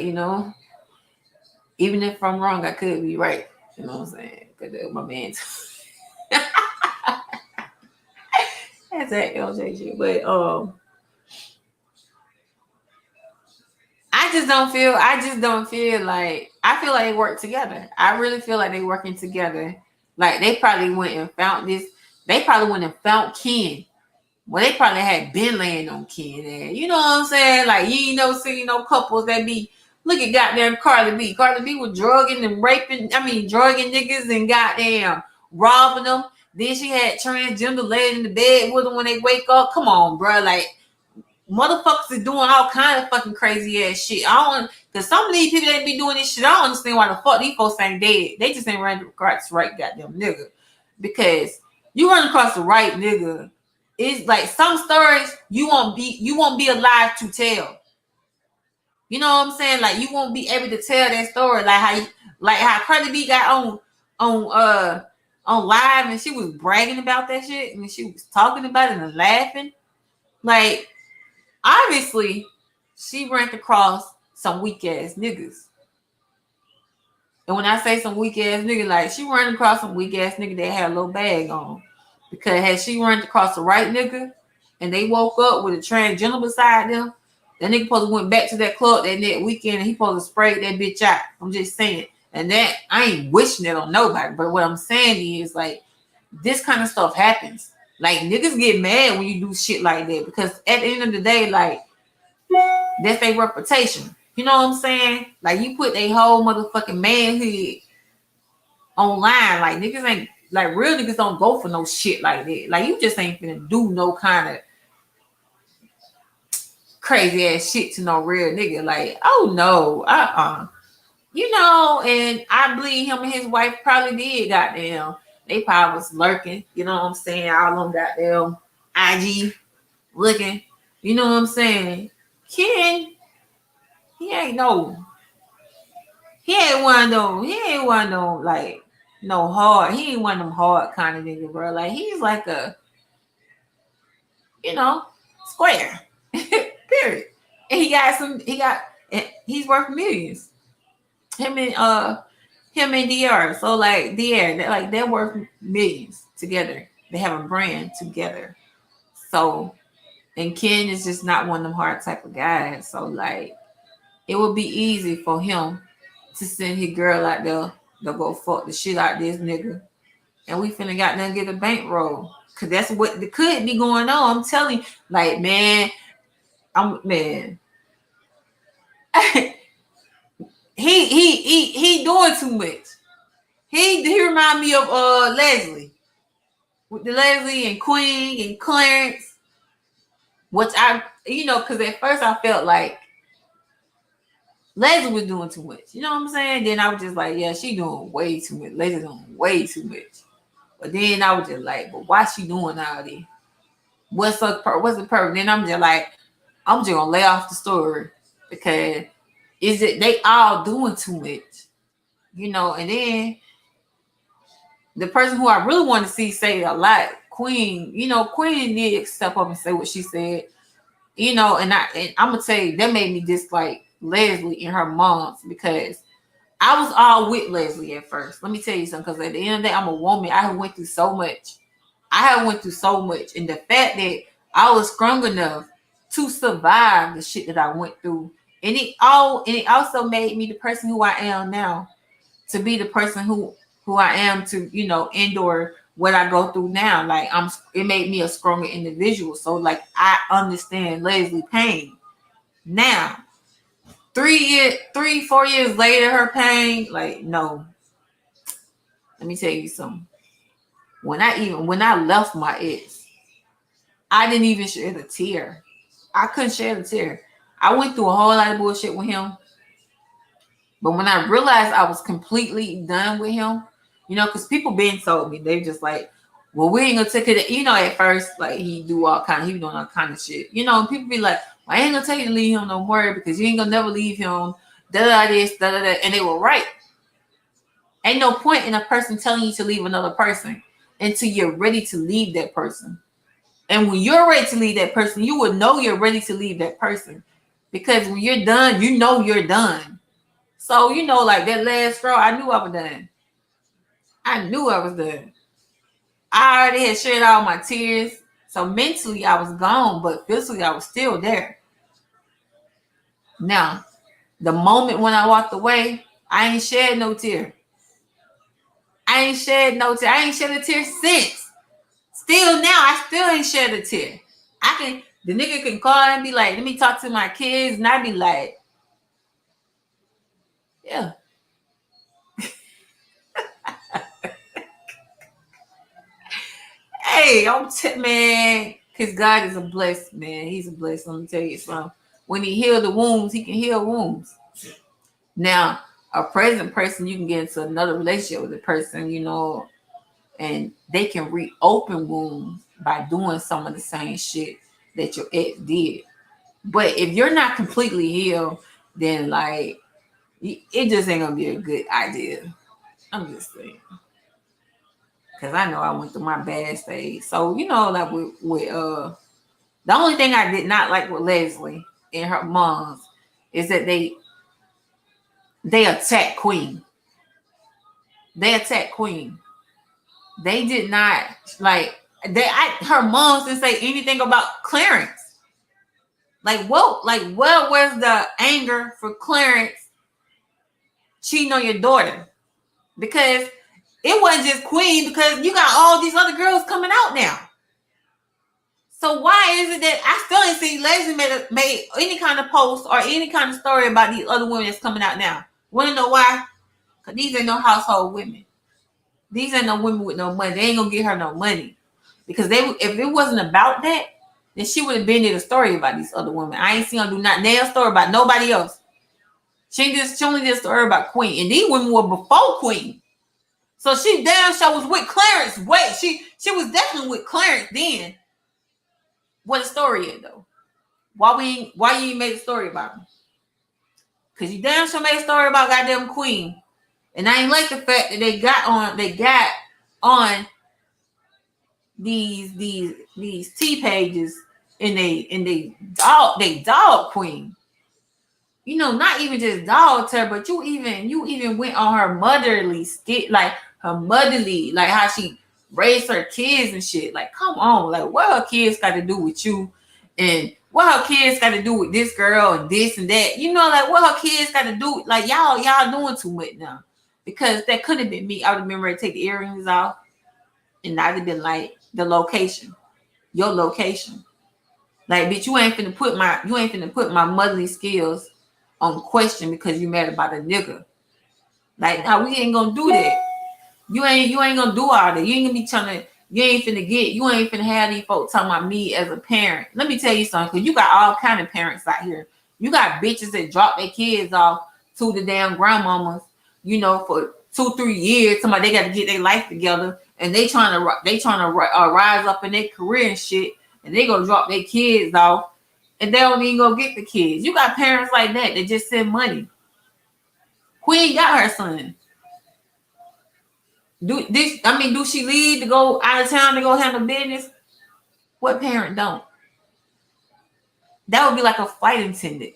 Speaker 1: even if I'm wrong, I could be right. You know what I'm saying? Because my man. That's that LJ shit. But I just don't feel like, I feel like they work together. I really feel like they working together. Like they probably went and found this. They probably went and found Ken. Well, they probably had been laying on Ken there. You know what I'm saying? Like you ain't never seen no couples that be, look at goddamn Cardi B. Cardi B was drugging niggas and goddamn robbing them. Then she had transgender laying in the bed with them when they wake up. Come on, bro. Like, motherfuckers is doing all kind of fucking crazy ass shit. Because some of these people that be doing this shit, I don't understand why the fuck these folks ain't dead. They just ain't running across the right goddamn nigga. Because you run across the right nigga, it's like some stories you won't be alive to tell. You know what I'm saying? Like you won't be able to tell that story. Like how Cardi B got on live and she was bragging about that shit and she was talking about it and laughing. Like, obviously, she ran across some weak ass niggas. And when I say some weak ass nigga, like she ran across some weak ass nigga that had a little bag on. Because had she run across the right nigga and they woke up with a transgender beside them, that nigga supposed to went back to that club that weekend and he supposed to spray that bitch out. I'm just saying. And that, I ain't wishing it on nobody. But what I'm saying is, like, this kind of stuff happens. Like, niggas get mad when you do shit like that. Because at the end of the day, like, that's their reputation. You know what I'm saying? Like, you put their whole motherfucking manhood online. Like, niggas ain't, like, real niggas don't go for no shit like that. Like, you just ain't finna do no kind of crazy ass shit to no real nigga. Like, oh no, and I believe him and his wife probably did, goddamn. They probably was lurking, you know what I'm saying? All them goddamn IG looking, you know what I'm saying? Ken, he ain't one of them, like, no hard. He ain't one of them hard kind of nigga, bro. Like, he's like a, square. Period. And he's worth millions. Him and DR. So like DR, they're worth millions together. They have a brand together. So, and Ken is just not one of them hard type of guys. So like, it would be easy for him to send his girl out there to go fuck the shit out of this nigga. And we finna got them get a bankroll. Cause that's what could be going on. I'm telling you, like, man, he doing too much. He remind me of Leslie. With the Leslie and Queen and Clarence. Which because at first I felt like Leslie was doing too much. You know what I'm saying? Then I was just like, yeah, she doing way too much. Leslie's doing way too much. But then I was just like, but why she doing all this? What's the purpose? Then I'm just like, I'm just gonna lay off the story because they all doing too much, and then the person who I really want to see say a lot, Queen, Queen did step up and say what she said, and I'm gonna tell you that made me dislike Leslie and her moms because I was all with Leslie at first. Let me tell you something, because at the end of the day, I'm a woman. I have went through so much. And the fact that I was strong enough to survive the shit that I went through, and it also made me the person who I am now, to be the person who I am to endure what I go through now. Like it made me a stronger individual. So like I understand Leslie's pain now. 4 years later, her pain, like, no. Let me tell you something. When I left my ex, I didn't even shed a tear. I couldn't shed a tear. I went through a whole lot of bullshit with him. But when I realized I was completely done with him, because people been told me, they just like, well, we ain't gonna take it. At first, like he was doing all kind of shit. And people be like, well, I ain't gonna tell you to leave him no more because you ain't gonna never leave him. this, and they were right. Ain't no point in a person telling you to leave another person until you're ready to leave that person. And when you're ready to leave that person, you will know you're ready to leave that person. Because when you're done, you know you're done. So, like that last straw, I knew I was done. I knew I was done. I already had shed all my tears. So mentally I was gone, but physically I was still there. Now, the moment when I walked away, I ain't shed no tear. I ain't shed a tear since. Still now, I still ain't shed a tear. The nigga can call and be like, let me talk to my kids. And I be like, yeah. Hey, man, because God is a blessed man. He's a blessed. Let me tell you something. When he healed the wounds, he can heal wounds. Now, a present person, you can get into another relationship with a person, and they can reopen wounds by doing some of the same shit that your ex did. But if you're not completely healed, then like it just ain't gonna be a good idea. I'm just saying. Cause I know I went through my bad stage. So, like with the only thing I did not like with Leslie and her moms is that they attacked Queen. They attacked Queen. They did not her moms didn't say anything about Clarence. What was the anger for Clarence cheating on your daughter? Because it wasn't just Queen, because you got all these other girls coming out now. So why is it that I still ain't seen Leslie made any kind of post or any kind of story about these other women that's coming out now? Want to know why? Because these ain't no household women. These ain't no women with no money. They ain't gonna get her no money. Because if it wasn't about that, then she would have been in a story about these other women. I ain't seen her do not nail story about nobody else. She only did a story about Queen. And these women were before Queen. So she damn sure was with Clarence. Wait, she was definitely with Clarence then. What the story is though? Why you ain't made a story about him? Because you damn sure made a story about goddamn Queen. And I ain't like the fact that they got on these T pages and they dog Queen. Not even just dogged her, but you even went on her motherly skit, like how she raised her kids and shit. Like, come on, like what her kids got to do with you, and what her kids got to do with this girl and this and that. Like what her kids got to do. Like y'all doing too much now, because that could have been me. I would have been ready to take the earrings off, and I'd have been like the location, your location. Like, bitch, you ain't finna put my motherly skills on question because you mad about a nigga. Like, no, we ain't gonna do that. You ain't gonna do all that. You ain't gonna be trying to. You ain't finna have these folks talking about me as a parent. Let me tell you something, because you got all kind of parents out here. You got bitches that drop their kids off to the damn grandmamas, for 2-3 years. Somebody, they got to get their life together, and they trying to rise up in their career and shit, and they gonna drop their kids off, and they don't even go get the kids. You got parents like that just send money. Queen got her son. Do she leave to go out of town to go handle business? What parent don't? That would be like a flight attendant.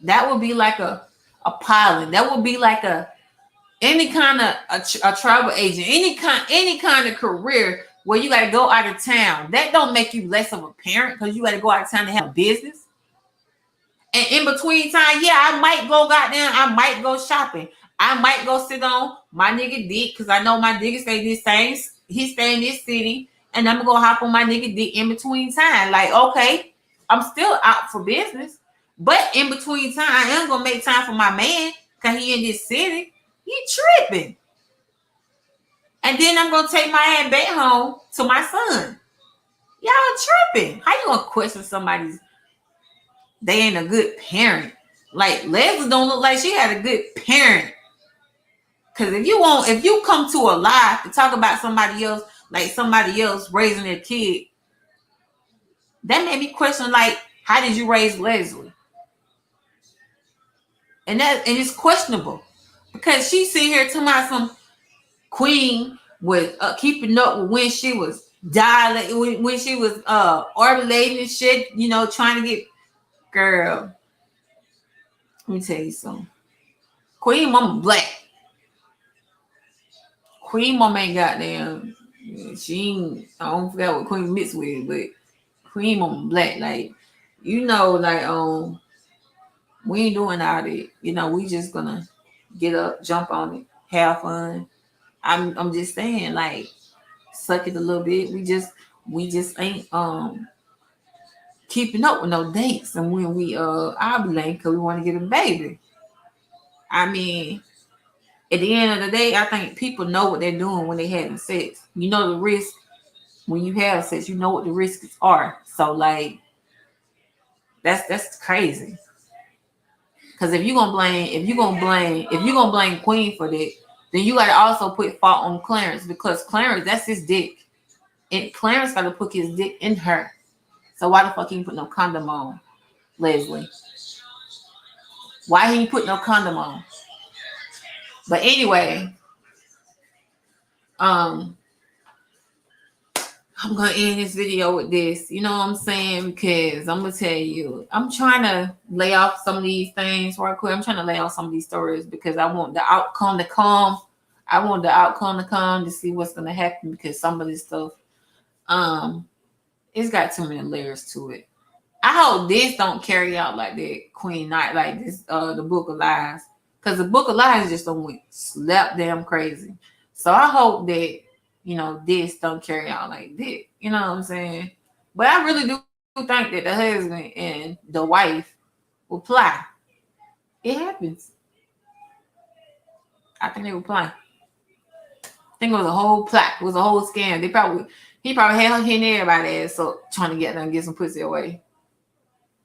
Speaker 1: That would be like a pilot. That would be like any kind of a travel agent, any kind of career where you got to go out of town. That don't make you less of a parent because you got to go out of town to have a business. And in between time, yeah, I might go shopping. I might go sit on my nigga dick because I know my nigga stay this same. He stay in this city, and I'm gonna hop on my nigga dick in between time. Like, okay, I'm still out for business, but in between time, I am gonna make time for my man because he in this city. He tripping, and then I'm gonna take my ass back home to my son. Y'all tripping? How you gonna question somebody's? They ain't a good parent. Like, Leslie don't look like she had a good parent. Because if you come to a lie to talk about somebody else, like somebody else raising their kid, that made me question, like, how did you raise Leslie? and it's questionable because she sitting here talking about some Queen was keeping up with when she was dilating, when she was ovulating and shit, you know, trying to get girl. Let me tell you something. Queen Mama black. Queen Mama ain't goddamn. She ain't. I don't forget what Queen mixed with, but Queen Mama black. Like, you know, like we ain't doing all that. You know, we just gonna get up, jump on it, have fun. I'm just saying, like, suck it a little bit. We just ain't keeping up with no dates, and when we ovulate because we want to get a baby. I mean, at the end of the day, I think people know what they're doing when they having sex. You know the risk when you have sex. You know what the risks are. So like, that's crazy. Because if you're gonna blame Queen for that, then you gotta also put fault on Clarence because Clarence, that's his dick, and Clarence gotta put his dick in her. So why the fuck he ain't put no condom on, Leslie? Why he ain't put no condom on? But anyway, I'm gonna end this video with this. You know what I'm saying? Because I'm gonna tell you, I'm trying to lay off some of these things right quick. I'm trying to lay off some of these stories because I want the outcome to come. I want the outcome to come to see what's gonna happen because some of this stuff, it's got too many layers to it. I hope this don't carry out like that Queen Night, like this, the Book of Lies, because the Book of Lies just don't went slap damn crazy. So I hope that, you know, this don't carry out like that. You know what I'm saying? But I really do think that the husband and the wife will plot. It happens. I think they will plot. I think it was a whole plot. It was a whole scam. He probably had her hitting everybody ass up trying to get them get some pussy away.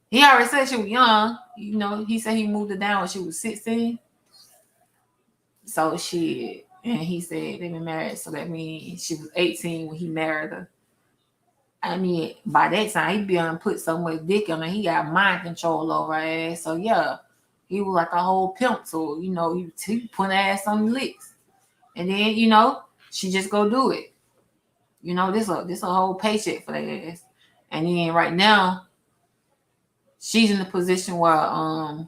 Speaker 1: He already said she was young. You know, he said he moved her down when she was 16. So shit. And he said they've been married. So that means she was 18 when he married her. I mean, by that time, he'd be on put so much dick on her. He got mind control over her ass. So yeah, he was like a whole pimp. So, you know, he put her ass on the licks. And then, you know, she just go do it. You know, this a whole paycheck for that ass. And then right now, she's in the position where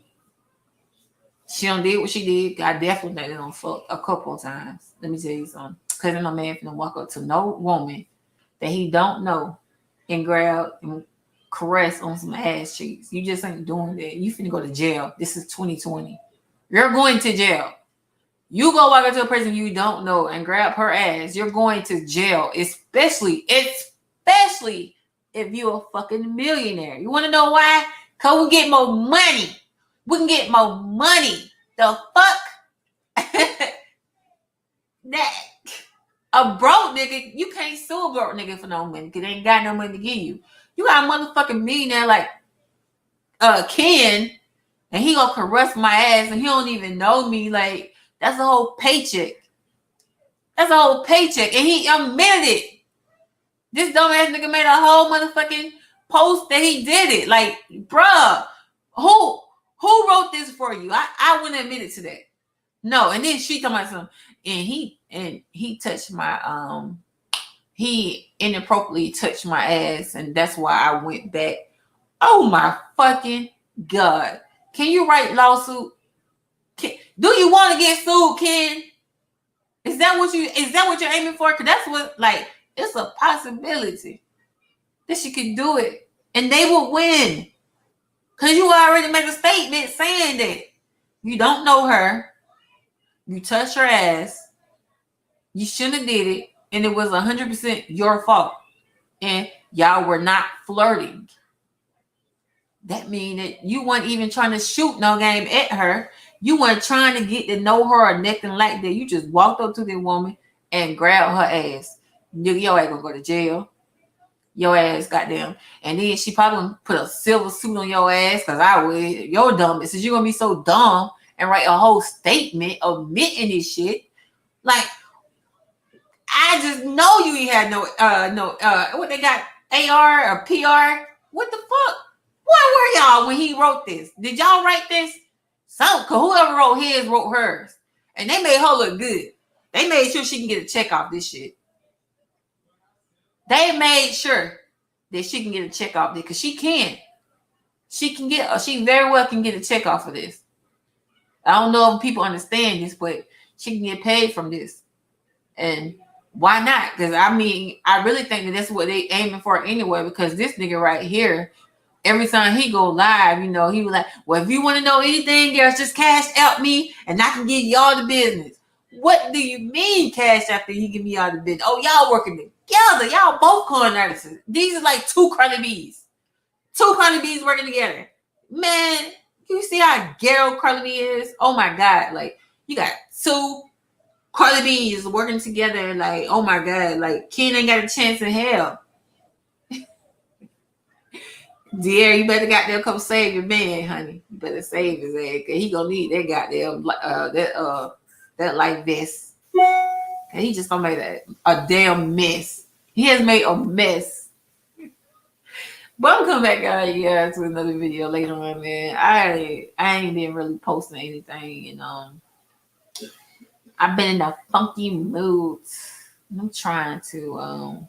Speaker 1: she done did what she did. I definitely let it on fuck a couple of times. Let me tell you something. Cause no man finna walk up to no woman that he don't know and grab and caress on some ass cheeks. You just ain't doing that. You finna go to jail. This is 2020. You're going to jail. You go walk into a person you don't know and grab her ass. You're going to jail. Especially if you're a fucking millionaire. You want to know why? Because we get more money. We can get more money. The fuck? That a broke nigga, you can't sue a broke nigga for no money because they ain't got no money to give you. You got a motherfucking millionaire like Ken, and he gonna caress my ass and he don't even know me. Like, that's a whole paycheck. That's a whole paycheck. And he admitted it. This dumbass nigga made a whole motherfucking post that he did it. Like, bruh, who wrote this for you? I wouldn't admit it to that. No, and then she talking about something, and he touched my he inappropriately touched my ass, and that's why I went back. Oh my fucking God. Can you write lawsuit? Do you want to get sued, Ken? Is that what you're aiming for? Because that's what, like, it's a possibility that she could do it. And they will win. Because you already made a statement saying that you don't know her. You touched her ass. You shouldn't have did it. And it was 100% your fault. And y'all were not flirting. That means that you weren't even trying to shoot no game at her. You weren't trying to get to know her or nothing like that. You just walked up to the woman and grabbed her ass. Your ass gonna go to jail. Your ass, goddamn. And then she probably put a silver suit on your ass because I would. You're dumb. Since you're gonna be so dumb and write a whole statement admitting this shit. Like, I just know you ain't had no what they got, AR or PR. What the fuck? Where were y'all when he wrote this? Did y'all write this? Cause whoever wrote his wrote hers. And they made her look good. They made sure she can get a check off this shit. They made sure that she can get a check off this because she can. She very well can get a check off of this. I don't know if people understand this, but she can get paid from this. And why not? Because I mean, I really think that that's what they aiming for anyway, because this nigga right here, every time he go live, you know, he was like, well, if you want to know anything else, just cash out me and I can give you all the business. What do you mean cash after you give me all the business? Oh, y'all working together. Y'all both con artists. These are like two Cardi B's. Two Cardi B's working together. Man, you see how ghetto Cardi B is? Oh my God. Like, you got two Cardi B's working together. Like, oh my God. Like, Ken ain't got a chance in hell. Dear, you better goddamn come save your man, honey. You better save his ass, cause he gonna need that goddamn that life vest. And he just gonna make a damn mess. He has made a mess. But I'm coming back out here to another video later on, man. I ain't been really posting anything, and I've been in a funky mood. I'm trying to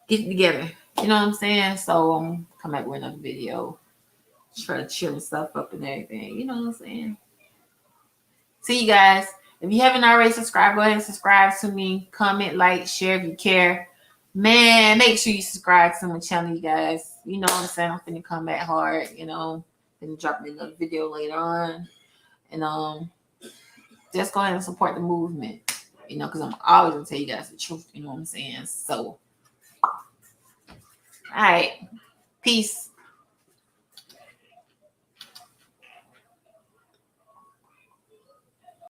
Speaker 1: get it together. You know what I'm saying? So come back with another video. Try to chill stuff up and everything. You know what I'm saying? See you guys. If you haven't already subscribed, go ahead and subscribe to me. Comment, like, share if you care. Man, make sure you subscribe to my channel, you guys. You know what I'm saying? I'm finna come back hard, you know. Finna drop me another video later on. And just go ahead and support the movement. You know, because I'm always gonna tell you guys the truth. You know what I'm saying? So, all right. Peace.